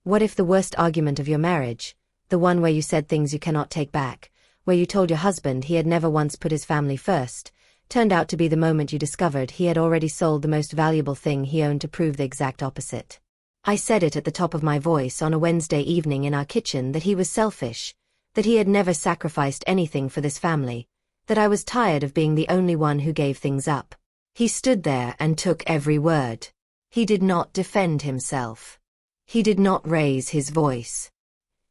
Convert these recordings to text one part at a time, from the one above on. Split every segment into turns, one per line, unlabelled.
What if the worst argument of your marriage, the one where you said things you cannot take back, where you told your husband he had never once put his family first, turned out to be the moment you discovered he had already sold the most valuable thing he owned to prove the exact opposite? I said it at the top of my voice on a Wednesday evening in our kitchen that he was selfish, that he had never sacrificed anything for this family, that I was tired of being the only one who gave things up. He stood there and took every word. He did not defend himself. He did not raise his voice.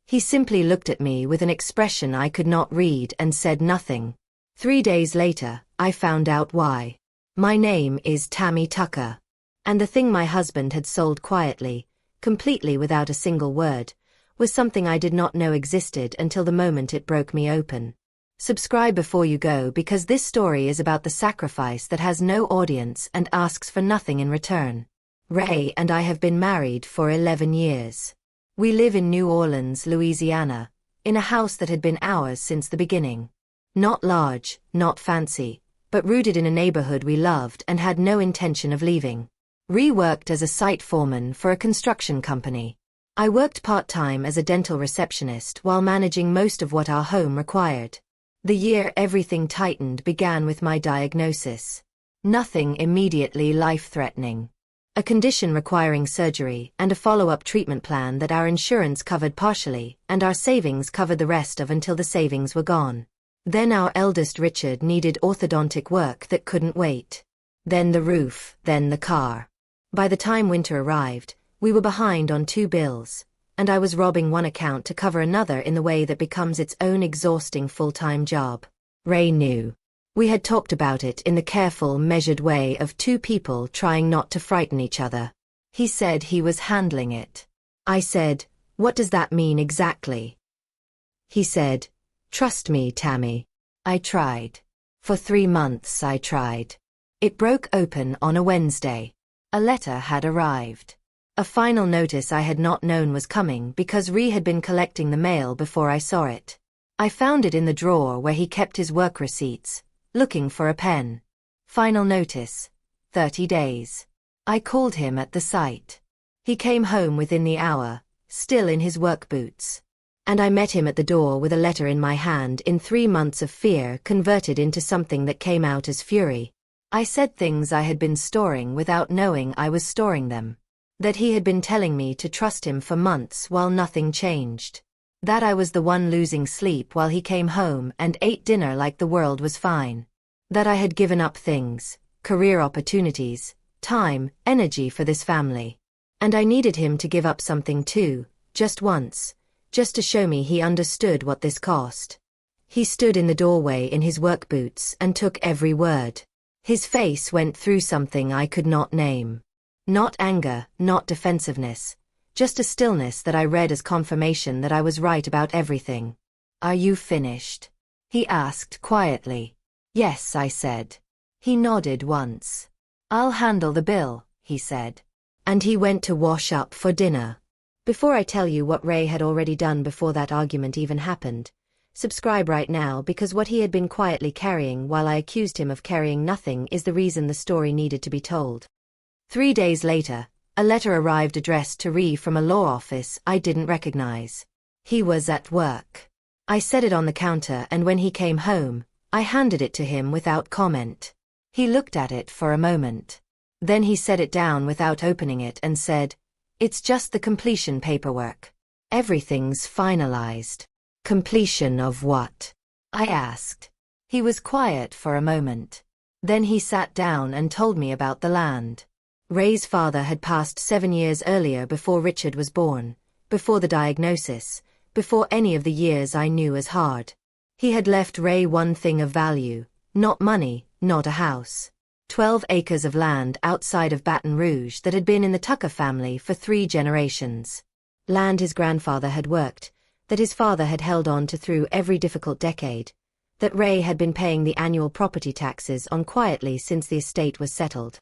He simply looked at me with an expression I could not read and said nothing. 3 days later, I found out why. My name is Tammy Tucker. And the thing my husband had sold quietly, completely without a single word, was something I did not know existed until the moment it broke me open. Subscribe before you go, because this story is about the sacrifice that has no audience and asks for nothing in return. Ray and I have been married for 11 years. We live in New Orleans, Louisiana, in a house that had been ours since the beginning. Not large, not fancy, but rooted in a neighborhood we loved and had no intention of leaving. Ray worked as a site foreman for a construction company. I worked part-time as a dental receptionist while managing most of what our home required. The year everything tightened began with my diagnosis. Nothing immediately life-threatening. A condition requiring surgery and a follow-up treatment plan that our insurance covered partially and our savings covered the rest of until the savings were gone. Then our eldest Richard needed orthodontic work that couldn't wait. Then the roof, then the car. By the time winter arrived, we were behind on 2 bills, and I was robbing one account to cover another in the way that becomes its own exhausting full-time job. Ray knew. We had talked about it in the careful, measured way of 2 people trying not to frighten each other. He said he was handling it. I said, "What does that mean exactly?" He said, "Trust me, Tammy." I tried. For 3 months I tried. It broke open on a Wednesday. A letter had arrived. A final notice I had not known was coming because Ree had been collecting the mail before I saw it. I found it in the drawer where he kept his work receipts, looking for a pen. Final notice, 30 days. I called him at the site. He came home within the hour, still in his work boots. And I met him at the door with a letter in my hand. In 3 months of fear converted into something that came out as fury. I said things I had been storing without knowing I was storing them. That he had been telling me to trust him for months while nothing changed. That I was the one losing sleep while he came home and ate dinner like the world was fine. That I had given up things, career opportunities, time, energy for this family. And I needed him to give up something too, just once, just to show me he understood what this cost. He stood in the doorway in his work boots and took every word. His face went through something I could not name. Not anger, not defensiveness, just a stillness that I read as confirmation that I was right about everything. "Are you finished?" he asked quietly. "Yes," I said. He nodded once. "I'll handle the bill," he said. And he went to wash up for dinner. Before I tell you what Ray had already done before that argument even happened, subscribe right now, because what he had been quietly carrying while I accused him of carrying nothing is the reason the story needed to be told. 3 days later, a letter arrived addressed to Ree from a law office I didn't recognize. He was at work. I set it on the counter, and when he came home, I handed it to him without comment. He looked at it for a moment. Then he set it down without opening it and said, "It's just the completion paperwork. Everything's finalized." "Completion of what?" I asked. He was quiet for a moment. Then he sat down and told me about the land. Ray's father had passed 7 years earlier, before Richard was born, before the diagnosis, before any of the years I knew as hard. He had left Ray one thing of value, not money, not a house. 12 acres of land outside of Baton Rouge that had been in the Tucker family for 3 generations. Land his grandfather had worked, that his father had held on to through every difficult decade, that Ray had been paying the annual property taxes on quietly since the estate was settled.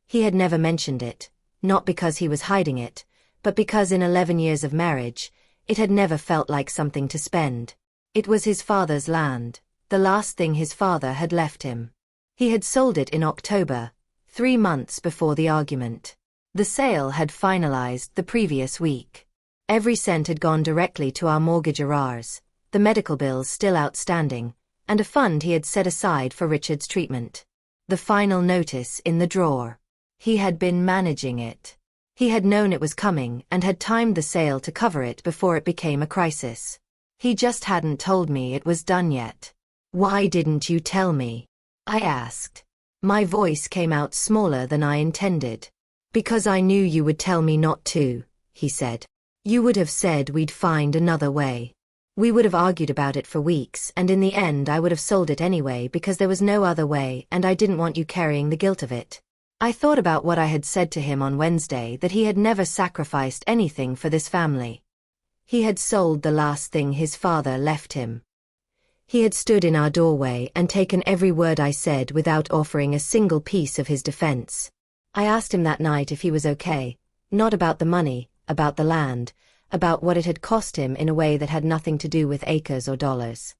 He had never mentioned it, not because he was hiding it, but because in 11 years of marriage, it had never felt like something to spend. It was his father's land, the last thing his father had left him. He had sold it in October, 3 months before the argument. The sale had finalized the previous week. Every cent had gone directly to our mortgage arrears, the medical bills still outstanding, and a fund he had set aside for Richard's treatment. The final notice in the drawer. He had been managing it. He had known it was coming and had timed the sale to cover it before it became a crisis. He just hadn't told me it was done yet. "Why didn't you tell me?" I asked. My voice came out smaller than I intended. "Because I knew you would tell me not to," he said. "You would have said we'd find another way. We would have argued about it for weeks, and in the end I would have sold it anyway because there was no other way and I didn't want you carrying the guilt of it." I thought about what I had said to him on Wednesday, that he had never sacrificed anything for this family. He had sold the last thing his father left him. He had stood in our doorway and taken every word I said without offering a single piece of his defense. I asked him that night if he was okay, not about the money, about the land, about what it had cost him in a way that had nothing to do with acres or dollars.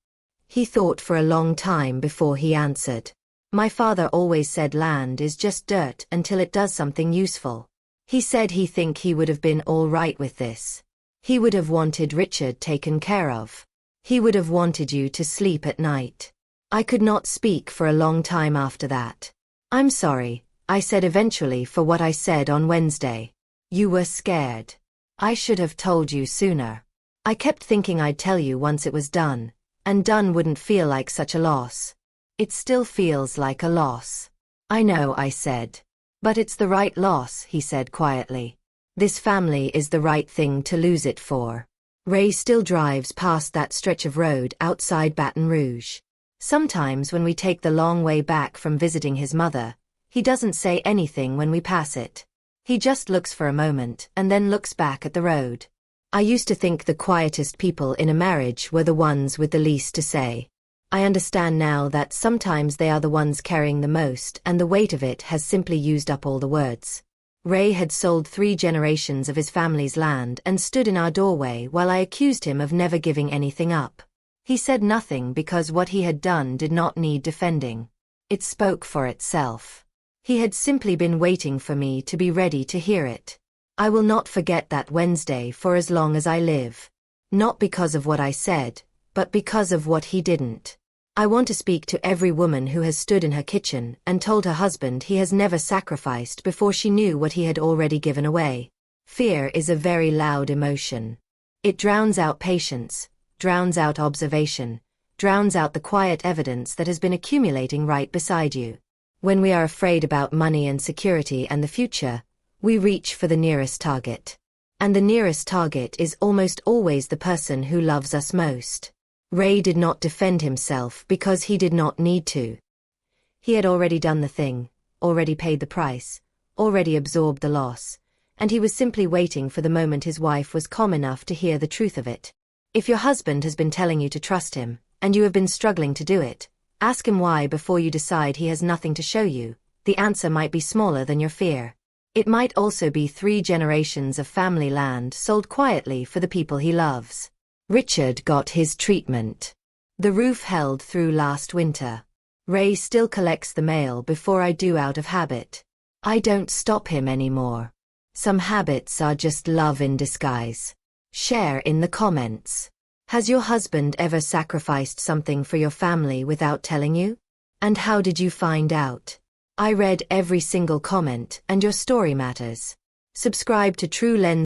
He thought for a long time before he answered. "My father always said land is just dirt until it does something useful." He said he would have been all right with this. He would have wanted Richard taken care of. He would have wanted you to sleep at night. I could not speak for a long time after that. "I'm sorry," I said eventually, "for what I said on Wednesday. You were scared. I should have told you sooner. I kept thinking I'd tell you once it was done, and done wouldn't feel like such a loss." "It still feels like a loss." "I know," I said. "But it's the right loss," he said quietly. "This family is the right thing to lose it for." Ray still drives past that stretch of road outside Baton Rouge. Sometimes when we take the long way back from visiting his mother, he doesn't say anything when we pass it. He just looks for a moment and then looks back at the road. I used to think the quietest people in a marriage were the ones with the least to say. I understand now that sometimes they are the ones carrying the most, and the weight of it has simply used up all the words. Ray had sold 3 generations of his family's land and stood in our doorway while I accused him of never giving anything up. He said nothing because what he had done did not need defending. It spoke for itself. He had simply been waiting for me to be ready to hear it. I will not forget that Wednesday for as long as I live. Not because of what I said, but because of what he didn't. I want to speak to every woman who has stood in her kitchen and told her husband he has never sacrificed before she knew what he had already given away. Fear is a very loud emotion. It drowns out patience, drowns out observation, drowns out the quiet evidence that has been accumulating right beside you. When we are afraid about money and security and the future, we reach for the nearest target. And the nearest target is almost always the person who loves us most. Ray did not defend himself because he did not need to. He had already done the thing, already paid the price, already absorbed the loss, and he was simply waiting for the moment his wife was calm enough to hear the truth of it. If your husband has been telling you to trust him, and you have been struggling to do it, ask him why before you decide he has nothing to show you. The answer might be smaller than your fear. It might also be 3 generations of family land sold quietly for the people he loves. Richard got his treatment. The roof held through last winter. Ray still collects the mail before I do out of habit. I don't stop him anymore. Some habits are just love in disguise. Share in the comments. Has your husband ever sacrificed something for your family without telling you? And how did you find out? I read every single comment, and your story matters. Subscribe to True Lens.